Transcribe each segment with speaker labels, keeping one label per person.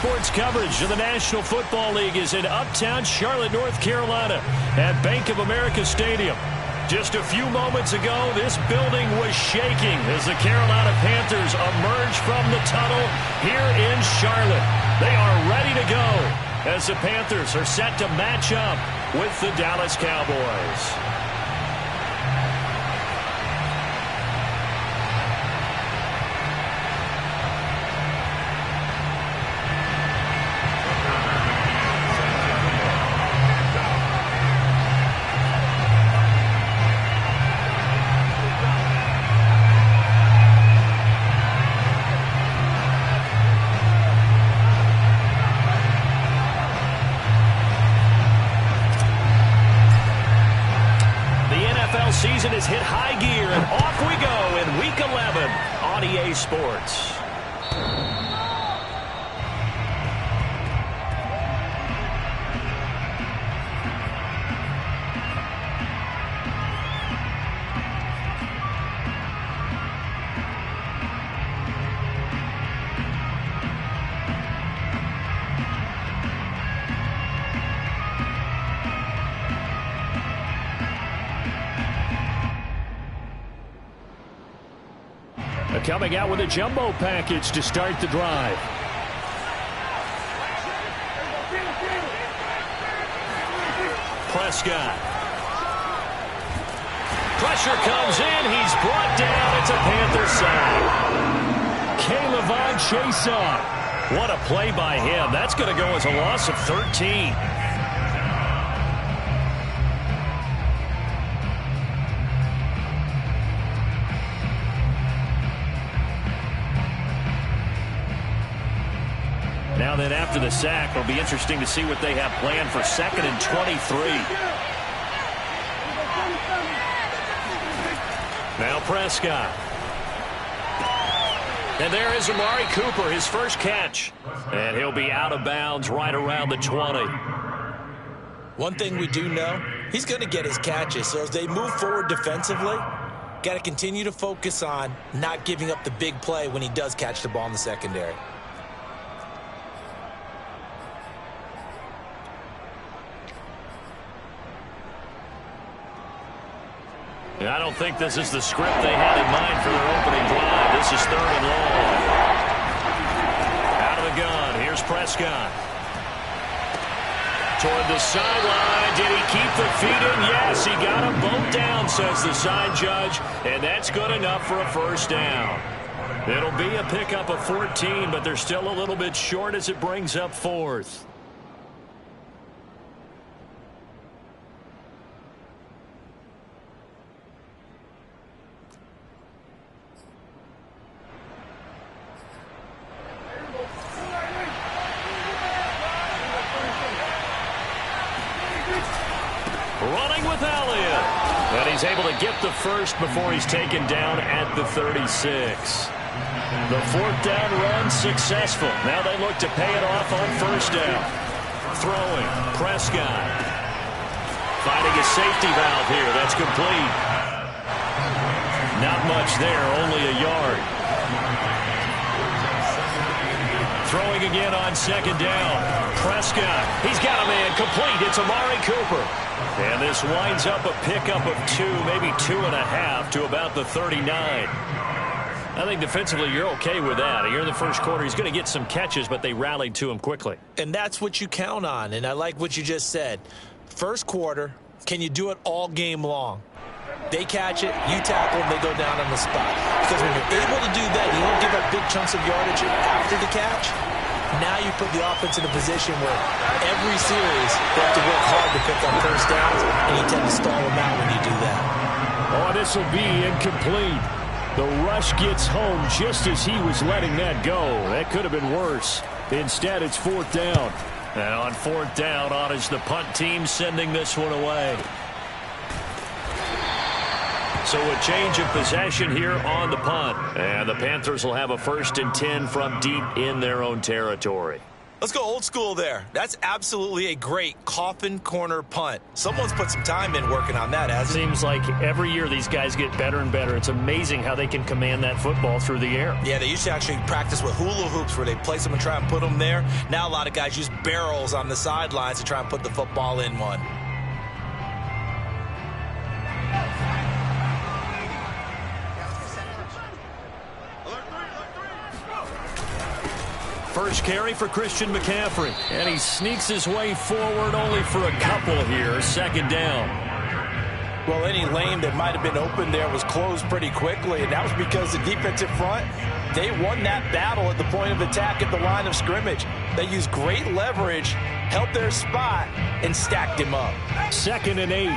Speaker 1: Sports coverage of the National Football League is in uptown Charlotte, North Carolina at Bank of America Stadium. Just a few moments ago, this building was shaking as the Carolina Panthers emerged from the tunnel here in Charlotte. They are ready to go as the Panthers are set to match up with the Dallas Cowboys. Season has hit high gear, and off we go in Week 11 on EA Sports. Coming out with a jumbo package to start the drive. Prescott. Pressure comes in. He's brought down. It's a Panther sack. K'Lavon Chaisson. What a play by him. That's going to go as a loss of 13. Now then, after the sack, it'll be interesting to see what they have planned for 2nd and 23. Now Prescott. And there is Amari Cooper, his first catch. And he'll be out of bounds right around the 20.
Speaker 2: One thing we do know, he's going to get his catches. So as they move forward defensively, got to continue to focus on not giving up the big play when he does catch the ball in the secondary.
Speaker 1: I don't think this is the script they had in mind for their opening drive. This is 3rd and long. Out of the gun. Here's Prescott. Toward the sideline. Did he keep the feet in? Yes, he got them both down, says the side judge. And that's good enough for a first down. It'll be a pickup of 14, but they're still a little bit short as it brings up 4th. Running with Elliott. And he's able to get the first before he's taken down at the 36. The 4th down run successful. Now they look to pay it off on 1st down. Throwing. Prescott. Finding a safety valve here. That's complete. Not much there. Only a yard. Throwing again on 2nd down. Prescott. He's got a man complete. It's Amari Cooper. And this winds up a pickup of 2, maybe 2.5 to about the 39. I think defensively you're okay with that. Here in the first quarter, he's going to get some catches, but they rallied to him quickly.
Speaker 2: And that's what you count on, and I like what you just said. First quarter, can you do it all game long? They catch it, you tackle them, they go down on the spot. Because when you're able to do that, you don't give up big chunks of yardage after the catch. Now you put the offense in a position where every series they have to work hard to pick up first downs, and you tend to stall them out when you do that.
Speaker 1: Oh, this will be incomplete. The rush gets home just as he was letting that go. That could have been worse. Instead, it's 4th down. And on 4th down, on is the punt team sending this one away. So a change of possession here on the punt. And the Panthers will have a 1st and 10 from deep in their own territory.
Speaker 2: Let's go old school there. That's absolutely a great coffin corner punt. Someone's put some time in working on that, hasn't it?
Speaker 1: Seems like every year these guys get better and better. It's amazing how they can command that football through the air.
Speaker 2: Yeah, they used to actually practice with hula hoops where they place them and try and put them there. Now a lot of guys use barrels on the sidelines to try and put the football in one.
Speaker 1: First carry for Christian McCaffrey. And he sneaks his way forward only for a couple here. Second down.
Speaker 2: Well, any lane that might have been open there was closed pretty quickly, and that was because the defensive front, they won that battle at the point of attack at the line of scrimmage. They used great leverage, held their spot, and stacked him up.
Speaker 1: 2nd and 8.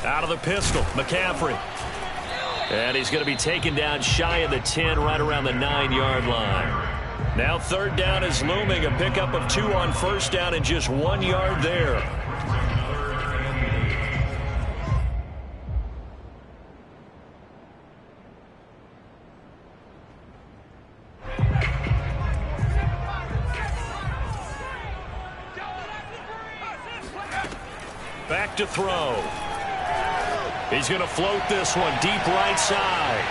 Speaker 1: Out of the pistol, McCaffrey. And he's going to be taken down shy of the 10, right around the 9-yard line. Now 3rd down is looming, a pickup of 2 on 1st down and just 1 yard there. Back to throw. He's going to float this one deep right side.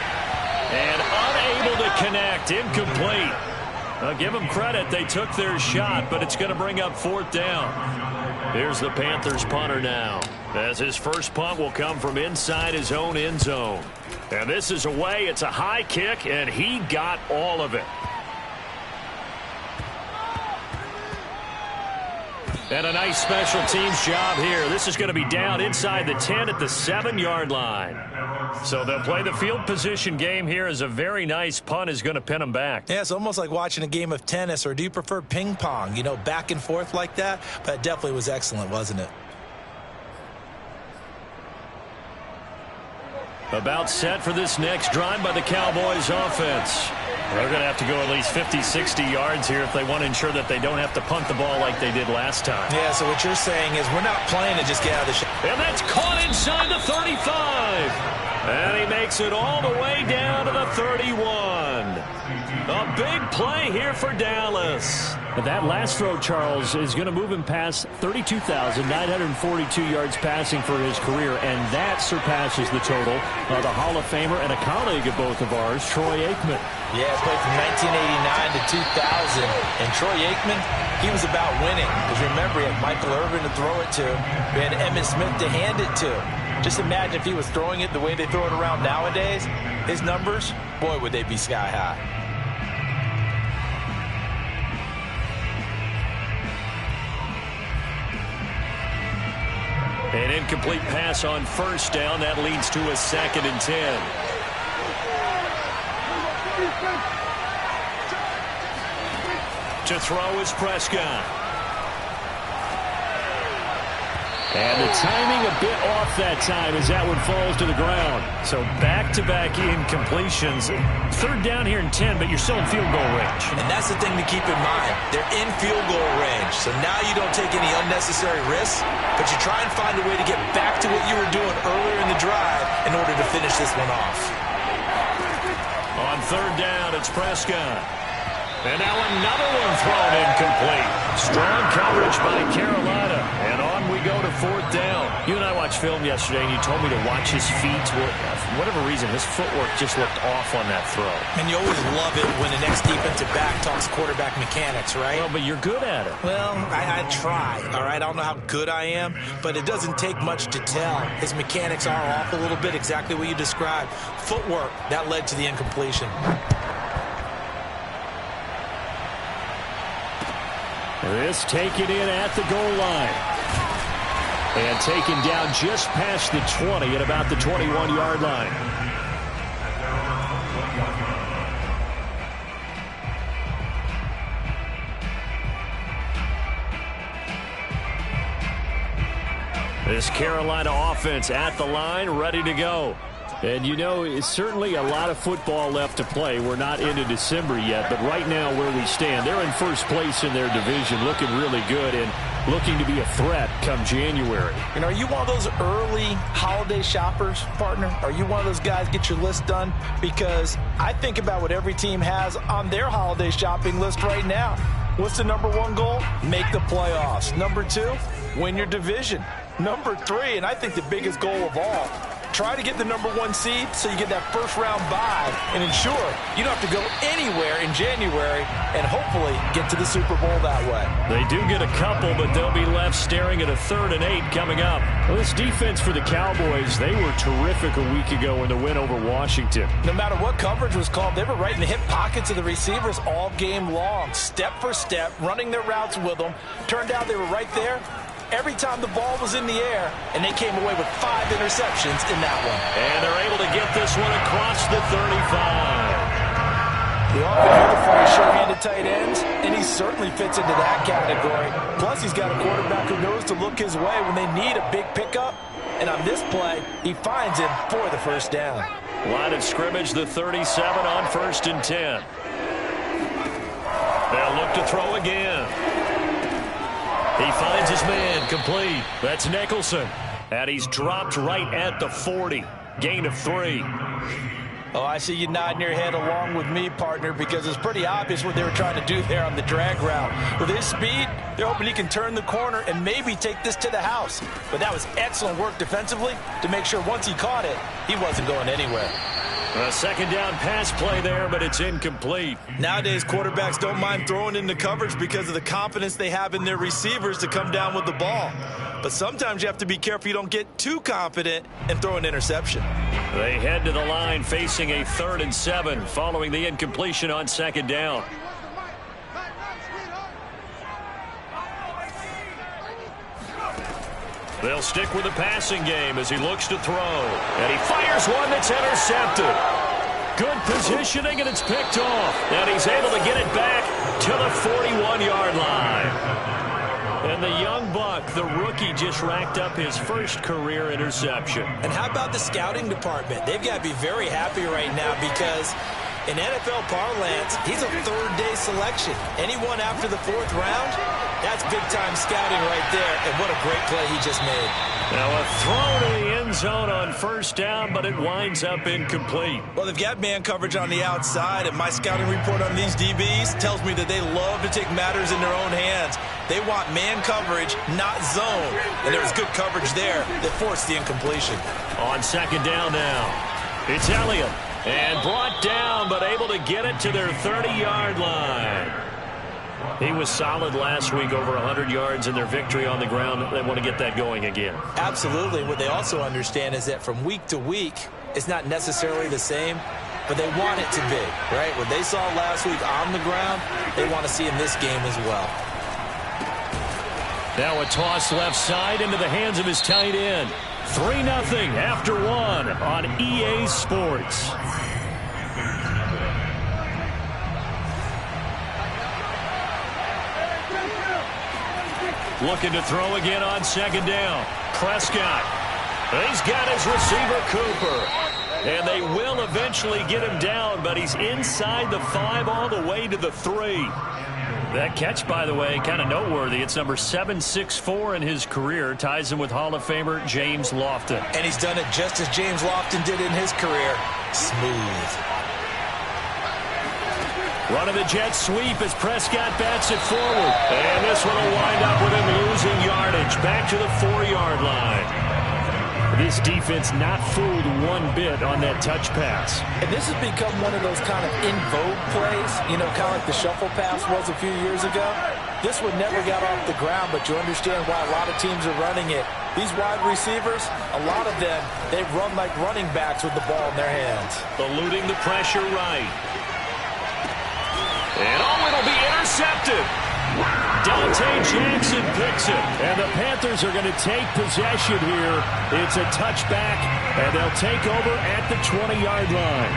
Speaker 1: And unable to connect. Incomplete. Give them credit. They took their shot, but it's going to bring up 4th down. Here's the Panthers punter now, as his first punt will come from inside his own end zone. And this is away. It's a high kick, and he got all of it. And a nice special teams job here. This is going to be down inside the 10 at the 7-yard line. So they'll play the field position game here as a very nice punt is going to pin them back.
Speaker 2: Yeah, it's almost like watching a game of tennis, or do you prefer ping pong? You know, back and forth like that? But it definitely was excellent, wasn't it?
Speaker 1: About set for this next drive by the Cowboys offense. They're going to have to go at least 50, 60 yards here if they want to ensure that they don't have to punt the ball like they did last time.
Speaker 2: Yeah, so what you're saying is we're not playing to just get out of the shot.
Speaker 1: And that's caught inside the 35. And he makes it all the way down to the 31. A big play here for Dallas. That last throw, Charles, is going to move him past 32,942 yards passing for his career, and that surpasses the total of the Hall of Famer and a colleague of both of ours, Troy Aikman.
Speaker 2: Yeah, played from 1989 to 2000, and Troy Aikman, he was about winning. Because remember, he had Michael Irvin to throw it to. We had Emmitt Smith to hand it to. Just imagine if he was throwing it the way they throw it around nowadays. His numbers, boy, would they be sky high.
Speaker 1: An incomplete pass on 1st down. That leads to a 2nd and 10. To throw is Prescott. And the timing a bit off that time as that one falls to the ground. So back-to-back incompletions. 3rd down here and 10, but you're still in field goal range.
Speaker 2: And that's the thing to keep in mind. They're in field goal range. So now you don't take any unnecessary risks, but you try and find a way to get back to what you were doing earlier in the drive in order to finish this one off.
Speaker 1: On 3rd down, it's Prescott. And now another one thrown incomplete. Strong coverage by Carolina. And on we go to 4th down. You and I watched film yesterday, and you told me to watch his feet. Well, for whatever reason, his footwork just looked off on that throw.
Speaker 2: And you always love it when the next defensive back talks quarterback mechanics, right?
Speaker 1: Well, but you're good at it.
Speaker 2: Well, I try, all right? I don't know how good I am, but it doesn't take much to tell. His mechanics are off a little bit, exactly what you described. Footwork, that led to the incompletion.
Speaker 1: This taken in at the goal line. And taken down just past the 20 at about the 21-yard line. This Carolina offense at the line, ready to go. And, you know, it's certainly a lot of football left to play. We're not into December yet, but right now where we stand, they're in first place in their division, looking really good. And looking to be a threat come January.
Speaker 2: And are you one of those early holiday shoppers, partner? Are you one of those guys get your list done? Because I think about what every team has on their holiday shopping list right now. What's the number one goal? Make the playoffs. Number 2, win your division. Number 3, and I think the biggest goal of all, try to get the number 1 seed so you get that first-round bye and ensure you don't have to go anywhere in January and hopefully get to the Super Bowl that way.
Speaker 1: They do get a couple, but they'll be left staring at a 3rd and 8 coming up. Well, this defense for the Cowboys, they were terrific a week ago in the win over Washington.
Speaker 2: No matter what coverage was called, they were right in the hip pockets of the receivers all game long, step for step, running their routes with them. Turned out they were right there every time the ball was in the air, and they came away with 5 interceptions in that one.
Speaker 1: And they're able to get this one across the 35.
Speaker 2: We often hear the phrase sure-handed tight ends, and he certainly fits into that category. Plus, he's got a quarterback who knows to look his way when they need a big pickup. And on this play, he finds him for the first down.
Speaker 1: Line of scrimmage, the 37 on 1st and 10. They'll look to throw again. He finds his man, complete. That's Nicholson. And he's dropped right at the 40. Gain of 3.
Speaker 2: Oh, I see you nodding your head along with me, partner, because it's pretty obvious what they were trying to do there on the drag route. With his speed, they're hoping he can turn the corner and maybe take this to the house. But that was excellent work defensively to make sure once he caught it, he wasn't going anywhere.
Speaker 1: A 2nd down pass play there, but it's incomplete.
Speaker 2: Nowadays, quarterbacks don't mind throwing into coverage because of the confidence they have in their receivers to come down with the ball. But sometimes you have to be careful you don't get too confident and throw an interception.
Speaker 1: They head to the line facing a 3rd and 7 following the incompletion on 2nd down. They'll stick with the passing game as he looks to throw. And he fires one that's intercepted. Good positioning, and it's picked off. And he's able to get it back to the 41-yard line. And the young buck, the rookie, just racked up his first career interception.
Speaker 2: And how about the scouting department? They've got to be very happy right now because in NFL parlance, he's a 3rd-day selection. Anyone after the 4th round, that's big-time scouting right there. And what a great play he just made.
Speaker 1: Now a throw to the end zone on 1st down, but it winds up incomplete.
Speaker 2: Well, they've got man coverage on the outside, and my scouting report on these DBs tells me that they love to take matters in their own hands. They want man coverage, not zone. And there was good coverage there that forced the incompletion.
Speaker 1: On 2nd down now, it's Elliott. And brought down, but able to get it to their 30-yard line. He was solid last week, over 100 yards in their victory on the ground. They want to get that going again.
Speaker 2: Absolutely. What they also understand is that from week to week, it's not necessarily the same, but they want it to be, right? What they saw last week on the ground, they want to see in this game as well.
Speaker 1: Now a toss left side into the hands of his tight end. 3-0 after 1 on EA Sports. Looking to throw again on 2nd down. Prescott. He's got his receiver, Cooper. And they will eventually get him down, but he's inside the 5 all the way to the 3. That catch, by the way, kind of noteworthy. It's number 764 in his career. Ties him with Hall of Famer James Lofton.
Speaker 2: And he's done it just as James Lofton did in his career. Smooth.
Speaker 1: Run of the jet sweep as Prescott bats it forward. And this one will wind up with him losing yardage. Back to the 4-yard line. This defense not fooled one bit on that touch pass.
Speaker 2: And this has become one of those kind of in vogue plays, you know, kind of like the shuffle pass was a few years ago. This one never got off the ground, but you understand why a lot of teams are running it. These wide receivers, a lot of them, they run like running backs with the ball in their hands.
Speaker 1: Eluding the pressure right. And it'll be intercepted. Dante Jackson picks it, and the Panthers are going to take possession here. It's a touchback, and they'll take over at the 20-yard line.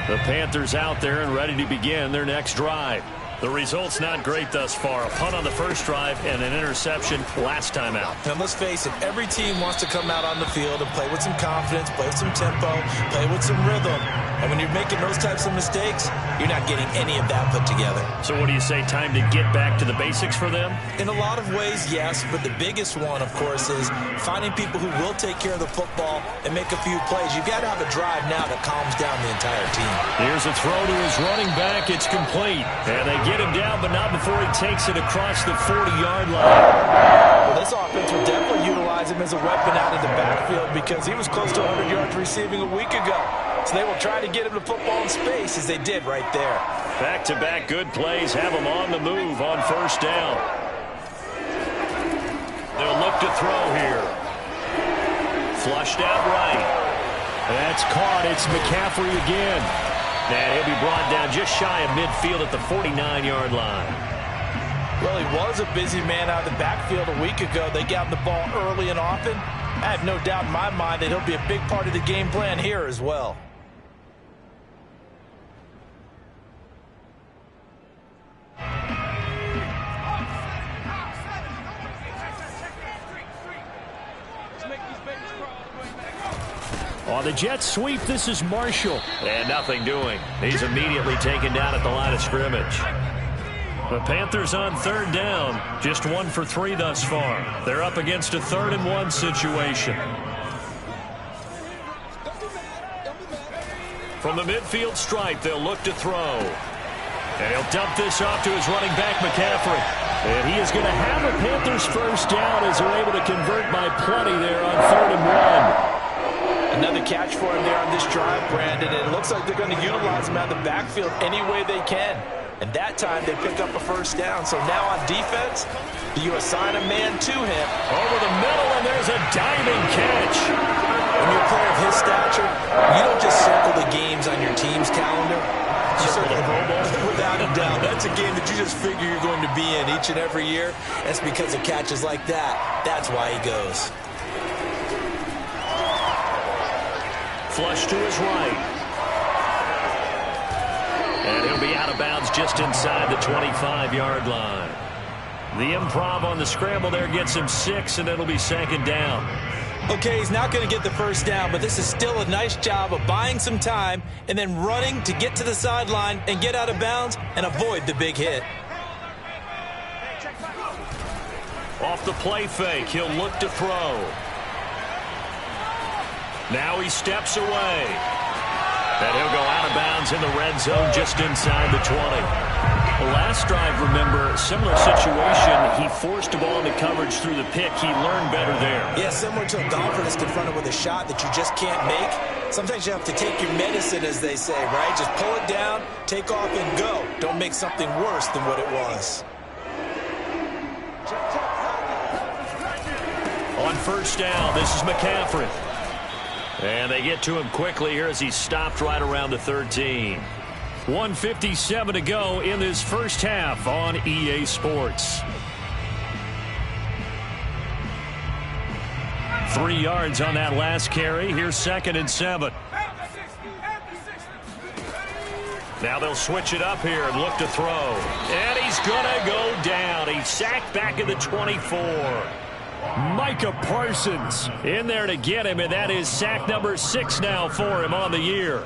Speaker 1: The Panthers out there and ready to begin their next drive. The result's not great thus far. A punt on the first drive and an interception last time out.
Speaker 2: And let's face it, every team wants to come out on the field and play with some confidence, play with some tempo, play with some rhythm. And when you're making those types of mistakes, you're not getting any of that put together.
Speaker 1: So what do you say, time to get back to the basics for them?
Speaker 2: In a lot of ways, yes, but the biggest one, of course, is finding people who will take care of the football and make a few plays. You've got to have a drive now that calms down the entire team.
Speaker 1: Here's a throw to his running back. It's complete. And they get him down, but not before he takes it across the 40-yard line.
Speaker 2: Well, this offense will definitely utilize him as a weapon out of the backfield because he was close to 100 yards receiving a week ago. So they will try to get him the football in space as they did right there.
Speaker 1: Back-to-back good plays have him on the move on first down. They'll look to throw here. Flushed out right. That's caught. It's McCaffrey again. And he'll be brought down just shy of midfield at the 49-yard line.
Speaker 2: Well, he was a busy man out of the backfield a week ago. They got him the ball early and often. I have no doubt in my mind that he'll be a big part of the game plan here as well.
Speaker 1: On the jet sweep, this is Marshall. And nothing doing. He's immediately taken down at the line of scrimmage. The Panthers on third down. Just 1 for 3 thus far. They're up against a 3rd-and-1 situation. From the midfield stripe, they'll look to throw. And he'll dump this off to his running back, McCaffrey. And he is going to have a Panthers first down as they're able to convert by plenty there on 3rd-and-1.
Speaker 2: Another catch for him there on this drive, Brandon. And it looks like they're going to utilize him out of the backfield any way they can. And that time they pick up a first down. So now on defense, you assign a man to him.
Speaker 1: Over the middle, and there's a diving catch.
Speaker 2: When you're a player of his stature, you don't just circle the games on your team's calendar. You circle the Pro Bowl. Without a doubt. That's a game that you just figure you're going to be in each and every year. That's because of catches like that. That's why he goes.
Speaker 1: Flush to his right. And he'll be out of bounds just inside the 25-yard line. The improv on the scramble there gets him 6, and it'll be 2nd down.
Speaker 2: Okay, he's not going to get the first down, but this is still a nice job of buying some time and then running to get to the sideline and get out of bounds and avoid the big hit.
Speaker 1: Off the play fake, he'll look to throw. Now he steps away. And he'll go out of bounds in the red zone just inside the 20. The last drive, remember, similar situation. He forced a ball into coverage through the pick. He learned better there.
Speaker 2: Yeah, similar to a golfer that's confronted with a shot that you just can't make. Sometimes you have to take your medicine, as they say, right? Just pull it down, take off, and go. Don't make something worse than what it was.
Speaker 1: On first down, this is McCaffrey. And they get to him quickly here as he's stopped right around the 13. 1:57 to go in this first half on EA Sports. 3 yards on that last carry. Here's 2nd and 7. Now they'll switch it up here and look to throw. And he's going to go down. He's sacked back at the 24. Micah Parsons in there to get him, and that is sack number 6 now for him on the year.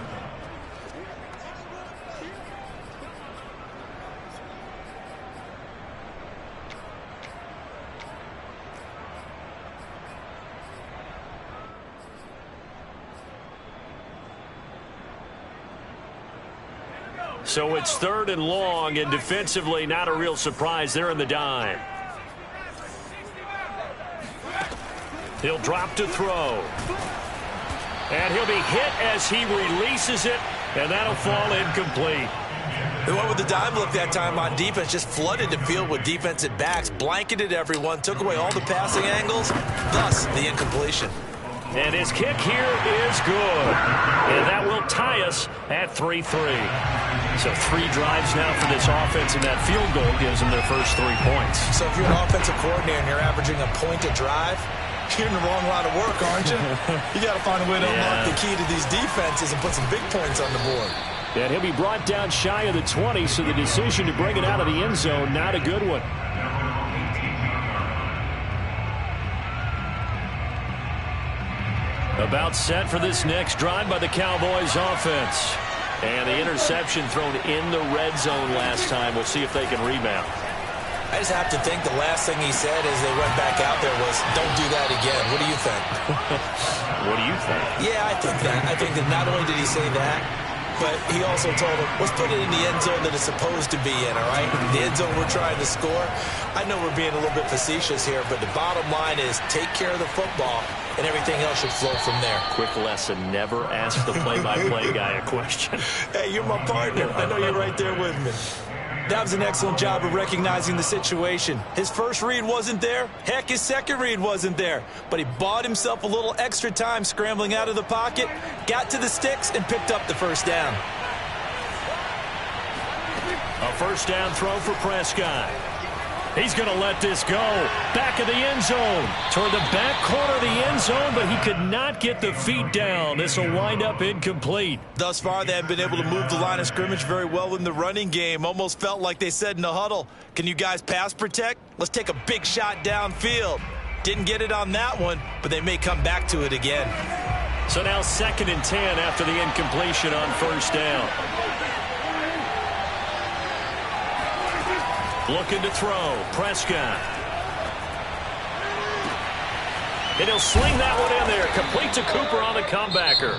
Speaker 1: So it's 3rd and long, and defensively not a real surprise. They're in the dime. He'll drop to throw. And he'll be hit as he releases it, and that'll fall incomplete.
Speaker 2: They went with the dime look that time on defense, just flooded the field with defensive backs, blanketed everyone, took away all the passing angles, thus the incompletion.
Speaker 1: And his kick here is good. And that will tie us at 3-3. So 3 drives now for this offense, and that field goal gives them their first 3 points.
Speaker 2: So if you're an offensive coordinator and you're averaging a point a drive, you're in the wrong line of work, aren't you? You got to find a way to unlock the key to these defenses and put some big points on the board.
Speaker 1: And he'll be brought down shy of the 20, so the decision to bring it out of the end zone, not a good one. About set for this next drive by the Cowboys offense. And the interception thrown in the red zone last time. We'll see if they can rebound.
Speaker 2: I just have to think the last thing he said as they went back out there was, don't do that again. What do you think?
Speaker 1: What do you think?
Speaker 2: Yeah, I think that. I think that not only did he say that, but he also told him, let's put it in the end zone that it's supposed to be in, all right? The end zone we're trying to score. I know we're being a little bit facetious here, but the bottom line is take care of the football, and everything else should flow from there.
Speaker 1: Quick lesson, never ask the play-by-play guy a question.
Speaker 2: Hey, you're my partner. I know you're right there with me. That was an excellent job of recognizing the situation. His first read wasn't there. Heck, his second read wasn't there. But he bought himself a little extra time scrambling out of the pocket, got to the sticks, and picked up the first down.
Speaker 1: A first down throw for Prescott. He's going to let this go. Back of the end zone. Toward the back corner of the end zone, but he could not get the feet down. This will wind up incomplete.
Speaker 2: Thus far, they haven't been able to move the line of scrimmage very well in the running game. Almost felt like they said in the huddle, can you guys pass protect? Let's take a big shot downfield. Didn't get it on that one, but they may come back to it again.
Speaker 1: So now 2nd and 10 after the incompletion on first down. Looking to throw. Prescott. And he'll sling that one in there. Complete to Cooper on the comebacker.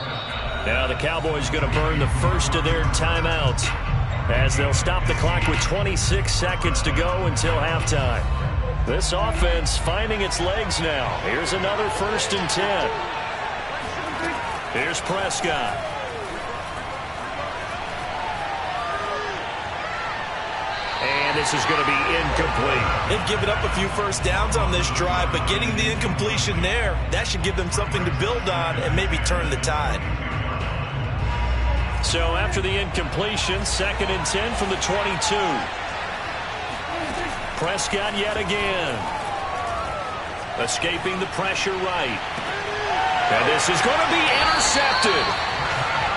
Speaker 1: Now the Cowboys going to burn the first of their timeouts as they'll stop the clock with 26 seconds to go until halftime. This offense finding its legs now. Here's another 1st and 10. Here's Prescott. And this is going to be incomplete.
Speaker 2: They've given up a few first downs on this drive, but getting the incompletion there, that should give them something to build on and maybe turn the tide.
Speaker 1: So after the incompletion, 2nd and 10 from the 22. Prescott yet again. Escaping the pressure right. And this is going to be intercepted.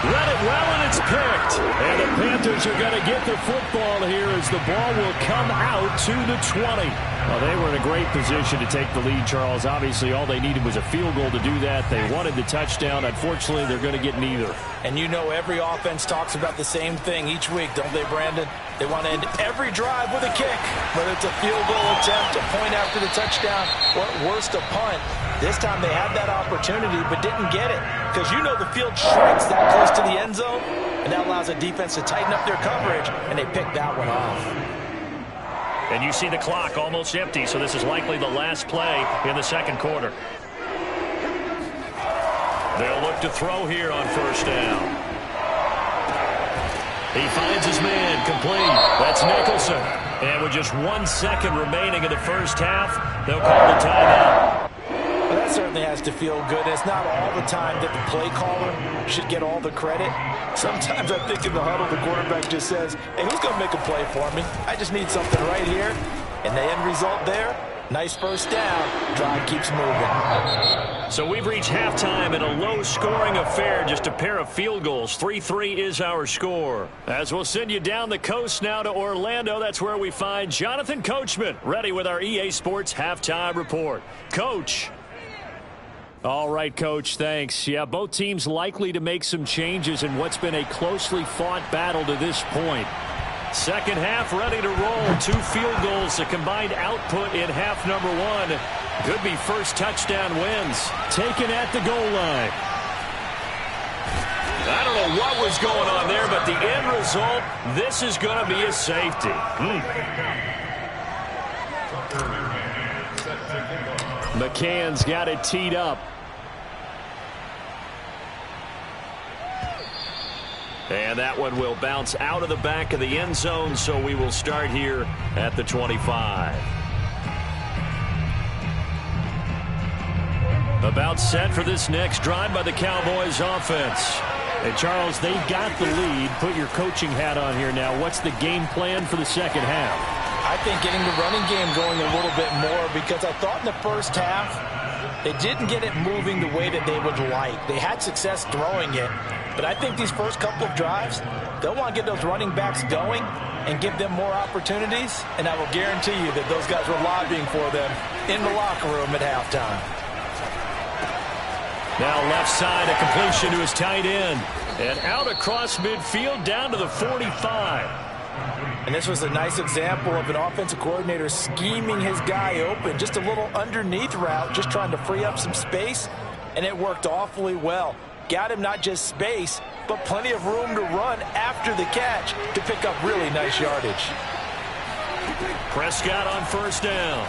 Speaker 1: Read it well, and it's picked. And the Panthers are going to get the football here as the ball will come out to the 20. Well, they were in a great position to take the lead, Charles. Obviously, all they needed was a field goal to do that. They wanted the touchdown. Unfortunately, they're going to get neither.
Speaker 2: And you know every offense talks about the same thing each week, don't they, Brandon? They want to end every drive with a kick, whether it's a field goal attempt, a point after the touchdown, or at worst, a punt. This time they had that opportunity but didn't get it because you know the field shrinks that close to the end zone, and that allows a defense to tighten up their coverage, and they picked that one off.
Speaker 1: And you see the clock almost empty, so this is likely the last play in the second quarter. They'll look to throw here on first down. He finds his man, complete. That's Nicholson. And with just 1 second remaining in the first half, they'll call the timeout.
Speaker 2: Well, that certainly has to feel good. It's not all the time that the play caller should get all the credit. Sometimes I think in the huddle, the quarterback just says, hey, who's going to make a play for me? I just need something right here. And the end result there, nice first down. Drive keeps moving.
Speaker 1: So we've reached halftime in a low-scoring affair, just a pair of field goals. 3-3 is our score. As we'll send you down the coast now to Orlando, that's where we find Jonathan Coachman, ready with our EA Sports Halftime Report. Coach. All right, Coach, thanks. Yeah, both teams likely to make some changes in what's been a closely fought battle to this point. Second half ready to roll. 2 field goals, the combined output in half number 1. Could be first touchdown wins. Taken at the goal line. I don't know what was going on there, but the end result, this is going to be a safety. McCann's got it teed up. And that one will bounce out of the back of the end zone, so we will start here at the 25. About set for this next drive by the Cowboys offense. And Charles, they got the lead. Put your coaching hat on here now. What's the game plan for the second half?
Speaker 2: I think getting the running game going a little bit more, because I thought in the first half they didn't get it moving the way that they would like. They had success throwing it, But I think these first couple of drives, they'll want to get those running backs going and give them more opportunities, and I will guarantee you that those guys were lobbying for them in the locker room at halftime.
Speaker 1: Now left side, a completion to his tight end. And out across midfield down to the 45.
Speaker 2: And this was a nice example of an offensive coordinator scheming his guy open. Just a little underneath route, just trying to free up some space. And it worked awfully well. Got him not just space, but plenty of room to run after the catch to pick up really nice yardage.
Speaker 1: Prescott on first down.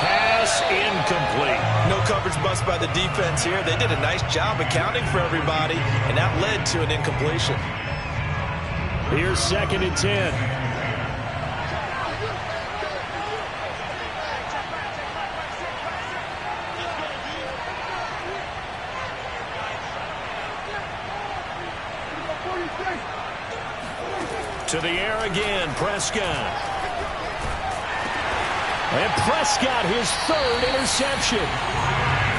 Speaker 1: Pass incomplete.
Speaker 2: No coverage bust by the defense here. They did a nice job accounting for everybody, and that led to an incompletion.
Speaker 1: Here's 2nd and 10. To the air again, Prescott. And Prescott, his 3rd interception.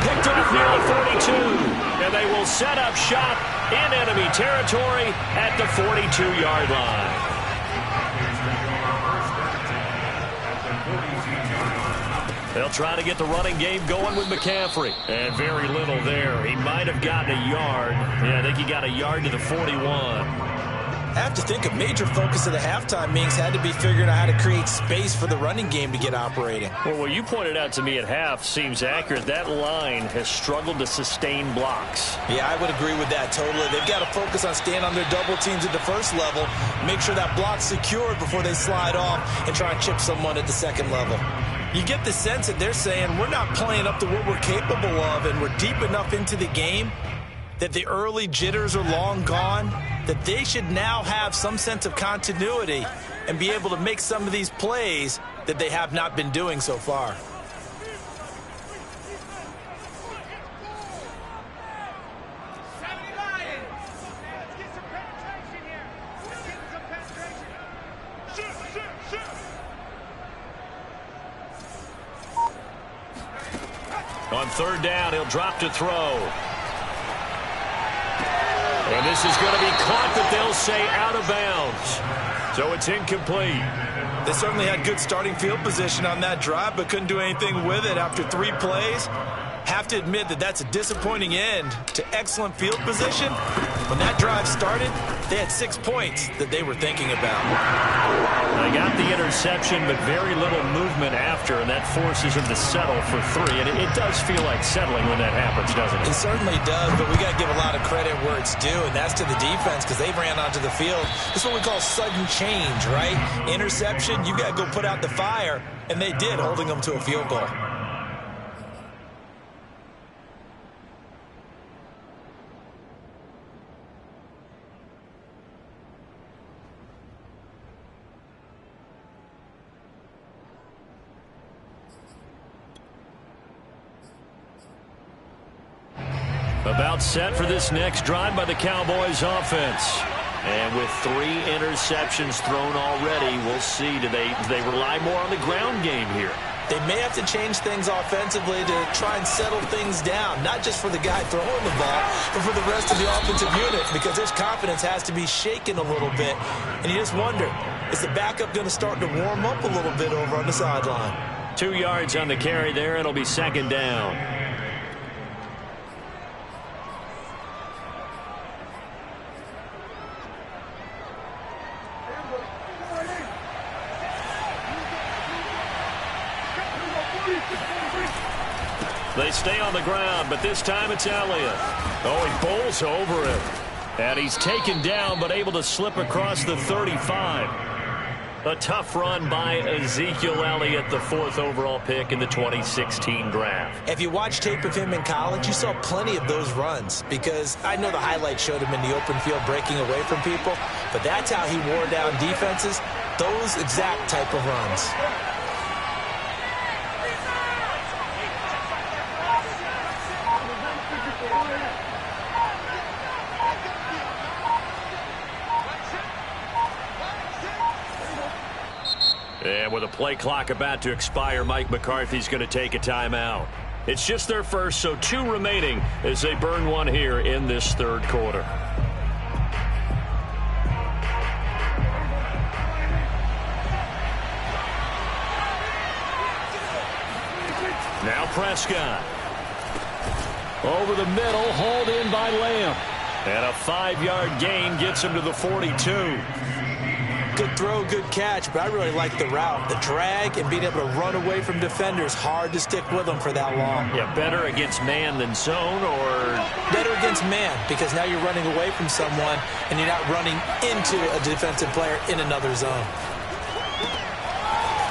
Speaker 1: Picked off near the 42. And they will set up shop in enemy territory at the 42-yard line. They'll try to get the running game going with McCaffrey. And very little there. He might have gotten a yard. Yeah, I think he got a yard to the 41.
Speaker 2: I have to think a major focus of the halftime meetings had to be figuring out how to create space for the running game to get operating.
Speaker 1: Well, what you pointed out to me at half seems accurate. That line has struggled to sustain blocks.
Speaker 2: Yeah, I would agree with that totally. They've got to focus on staying on their double teams at the first level, make sure that block's secured before they slide off and try and chip someone at the second level. You get the sense that they're saying we're not playing up to what we're capable of, and we're deep enough into the game that the early jitters are long gone, that they should now have some sense of continuity and be able to make some of these plays that they have not been doing so far.
Speaker 1: On 3rd down, he'll drop to throw. And this is going to be caught, but they'll say out of bounds. So it's incomplete.
Speaker 2: They certainly had good starting field position on that drive, but couldn't do anything with it after 3 plays. Have to admit that that's a disappointing end to excellent field position. When that drive started, they had 6 points that they were thinking about.
Speaker 1: They got the interception, but very little movement after, and that forces them to settle for 3. And it does feel like settling when that happens, doesn't it?
Speaker 2: It certainly does, but we got to give a lot of credit where it's due, and that's to the defense because they ran onto the field. This is what we call sudden change, right? Interception, you got to go put out the fire, and they did, holding them to a field goal.
Speaker 1: About set for this next drive by the Cowboys offense. And with 3 interceptions thrown already, we'll see. Do they rely more on the ground game here?
Speaker 2: They may have to change things offensively to try and settle things down, not just for the guy throwing the ball, but for the rest of the offensive unit, because his confidence has to be shaken a little bit. And you just wonder, is the backup going to start to warm up a little bit over on the sideline?
Speaker 1: 2 yards on the carry there. It'll be 2nd down. They stay on the ground, but this time it's Elliott. Oh, he bowls over him. And he's taken down, but able to slip across the 35. A tough run by Ezekiel Elliott, the 4th overall pick in the 2016 draft.
Speaker 2: If you watch tape of him in college, you saw plenty of those runs, because I know the highlights showed him in the open field breaking away from people, but that's how he wore down defenses, those exact type of runs.
Speaker 1: And with a play clock about to expire, Mike McCarthy's going to take a timeout. It's just their first, so 2 remaining as they burn one here in this third quarter. Now Prescott. Over the middle, hauled in by Lamb. And a 5-yard gain gets him to the 42.
Speaker 2: Good throw, good catch, but I really like the route. The drag and being able to run away from defenders, hard to stick with them for that long.
Speaker 1: Yeah, better against man than zone, or?
Speaker 2: Better against man, because now you're running away from someone and you're not running into a defensive player in another zone.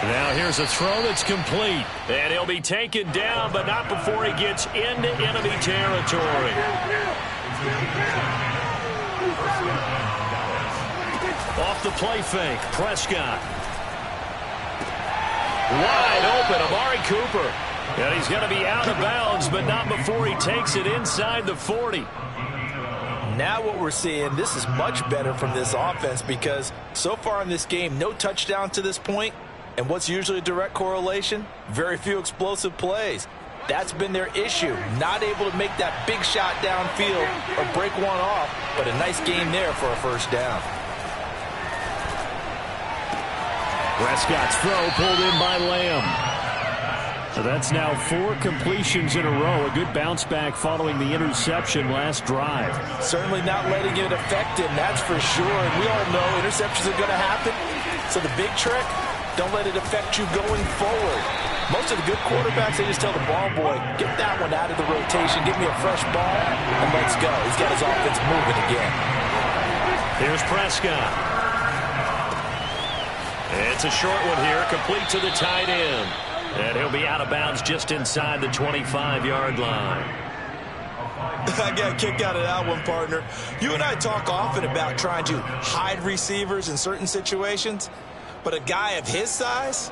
Speaker 1: Now here's a throw that's complete. And he'll be taken down, but not before he gets into enemy territory. Off the play fake, Prescott. Wide open, Amari Cooper. And he's going to be out of bounds, but not before he takes it inside the 40.
Speaker 2: Now what we're seeing, this is much better from this offense because so far in this game, no touchdown to this point. And what's usually a direct correlation? Very few explosive plays. That's been their issue. Not able to make that big shot downfield or break one off, but a nice gain there for a first down.
Speaker 1: Prescott's throw pulled in by Lamb. So that's now 4 completions in a row. A good bounce back following the interception last drive.
Speaker 2: Certainly not letting it affect him, that's for sure. And we all know interceptions are going to happen. So the big trick, don't let it affect you going forward. Most of the good quarterbacks, they just tell the ball boy, get that one out of the rotation, give me a fresh ball, and let's go. He's got his offense moving again.
Speaker 1: Here's Prescott. It's a short one here, complete to the tight end. And he'll be out of bounds just inside the 25-yard line.
Speaker 2: I got a kick out of that one, partner. You and I talk often about trying to hide receivers in certain situations, but a guy of his size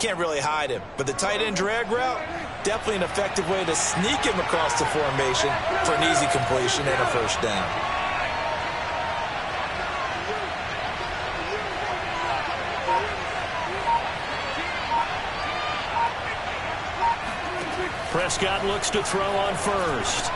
Speaker 2: can't really hide him. But the tight end drag route, definitely an effective way to sneak him across the formation for an easy completion and a first down.
Speaker 1: Prescott looks to throw on first.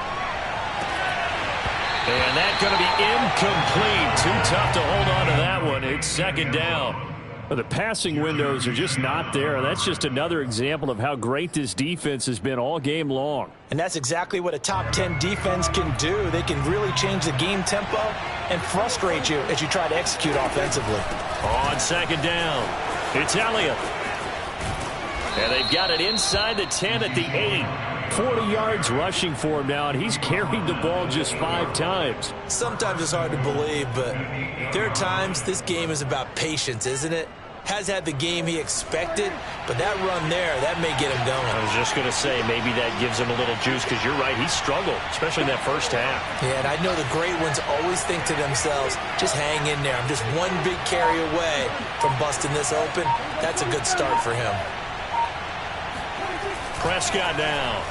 Speaker 1: And that's going to be incomplete. Too tough to hold on to that one. It's second down. Well, the passing windows are just not there. That's just another example of how great this defense has been all game long.
Speaker 2: And that's exactly what a top 10 defense can do. They can really change the game tempo and frustrate you as you try to execute offensively.
Speaker 1: On second down, it's Elliott. And they've got it inside the 10 at the 8. 40 yards rushing for him now, and he's carried the ball just 5 times.
Speaker 2: Sometimes it's hard to believe, but there are times this game is about patience, isn't it? Has had the game he expected, but that run there, that may get him going.
Speaker 1: I was just going to say, maybe that gives him a little juice, because you're right, he struggled, especially in that first half.
Speaker 2: Yeah, and I know the great ones always think to themselves, just hang in there. I'm just one big carry away from busting this open. That's a good start for him.
Speaker 1: Prescott now.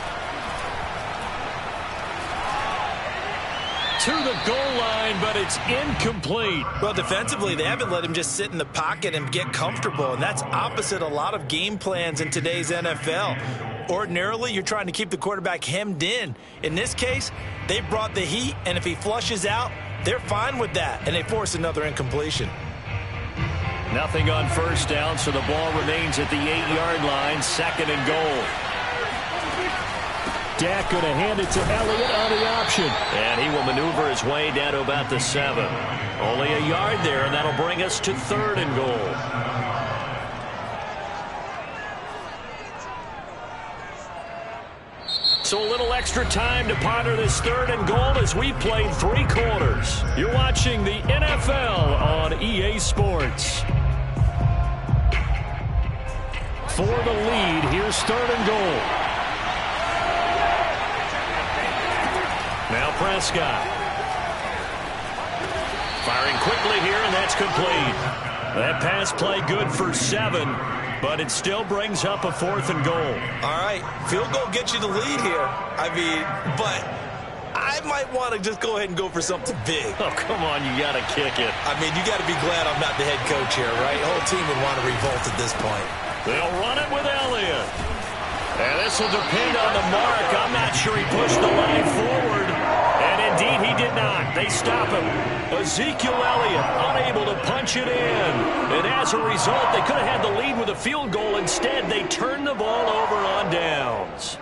Speaker 1: To the goal line, but it's incomplete.
Speaker 2: Well, defensively, they haven't let him just sit in the pocket and get comfortable, and that's opposite a lot of game plans in today's NFL. Ordinarily, you're trying to keep the quarterback hemmed in. In this case, they brought the heat, and if he flushes out, they're fine with that, and they force another incompletion.
Speaker 1: Nothing on first down, so the ball remains at the 8-yard line, second and goal. Dak going to hand it to Elliott on the option. And he will maneuver his way down to about the 7. Only a yard there, and that'll bring us to third and goal. So a little extra time to ponder this third and goal as we played 3 quarters. You're watching the NFL on EA Sports. For the lead, here's third and goal. Now Prescott. Firing quickly here, and that's complete. That pass play good for 7, but it still brings up a 4th and goal.
Speaker 2: All right, field goal gets you the lead here. I mean, but I might want to just go ahead and go for something big.
Speaker 1: Oh, come on, you got to kick it.
Speaker 2: I mean, you got to be glad I'm not the head coach here, right? The whole team would want to revolt at this point.
Speaker 1: They'll run it with Elliott. And this will depend on the mark. I'm not sure he pushed the line forward. And indeed, he did not. They stop him. Ezekiel Elliott unable to punch it in. And as a result, they could have had the lead with a field goal. Instead, they turned the ball over on downs.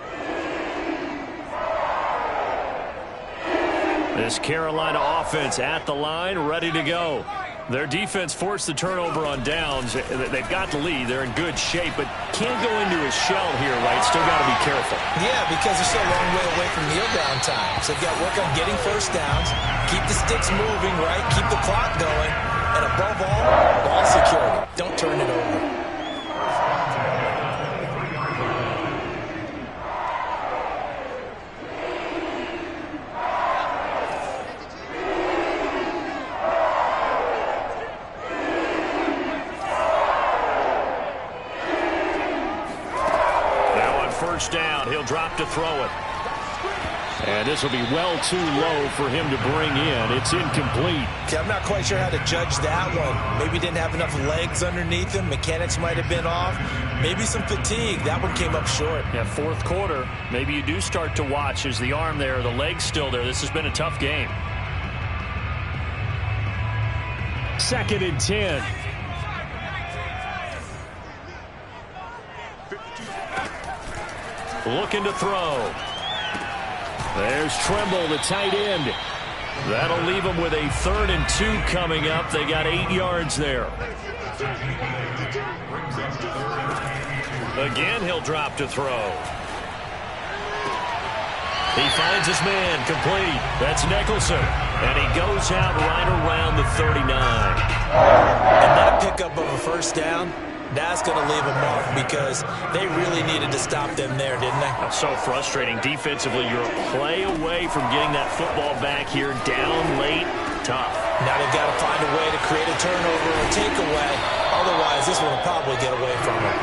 Speaker 1: This Carolina offense at the line, ready to go. Their defense forced the turnover on downs. They've got the lead. They're in good shape, but can't go into a shell here, right? Still got to be careful.
Speaker 2: Yeah, because they're still a long way away from kneel down time. So they've got to work on getting first downs, keep the sticks moving, right? Keep the clock going. And above all, ball security. Don't turn it over.
Speaker 1: First down, he'll drop to throw it. And this will be well too low for him to bring in. It's incomplete.
Speaker 2: See, I'm not quite sure how to judge that one. Maybe he didn't have enough legs underneath him. Mechanics might have been off. Maybe some fatigue. That one came up short.
Speaker 1: Yeah, fourth quarter, maybe you do start to watch. Is the arm there, the leg's still there? This has been a tough game. 2nd and 10. Looking to throw. There's Trimble, the tight end. That'll leave them with a 3rd and 2 coming up. They got 8 yards there. Again, he'll drop to throw. He finds his man, complete. That's Nicholson. And he goes out right around the 39.
Speaker 2: And that pickup of a first down, that's going to leave a mark because they really needed to stop them there, didn't they?
Speaker 1: That's so frustrating. Defensively, you're a play away from getting that football back here. Down late, tough.
Speaker 2: Now they've got to find a way to create a turnover or a takeaway. Otherwise, this one will probably get away from them.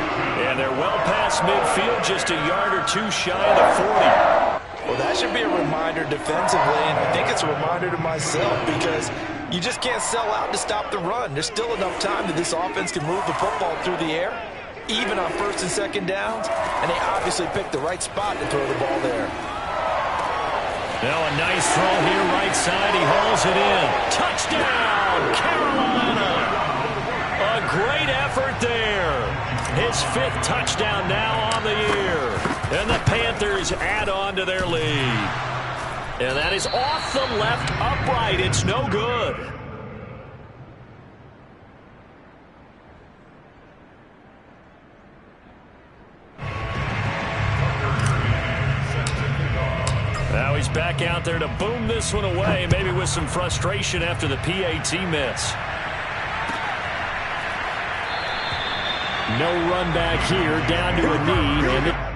Speaker 1: And they're well past midfield, just a yard or two shy of the 40.
Speaker 2: Well, that should be a reminder defensively, and I think it's a reminder to myself because you just can't sell out to stop the run. There's still enough time that this offense can move the football through the air, even on 1st and 2nd downs, and they obviously picked the right spot to throw the ball there.
Speaker 1: Now a nice throw here, right side. He hauls it in. Touchdown, Carolina! A great effort there. His 5th touchdown now on the year. And the Panthers add on to their lead. And that is off the left upright. It's no good. Now he's back out there to boom this one away, maybe with some frustration after the PAT miss. No run back here, down to a knee, and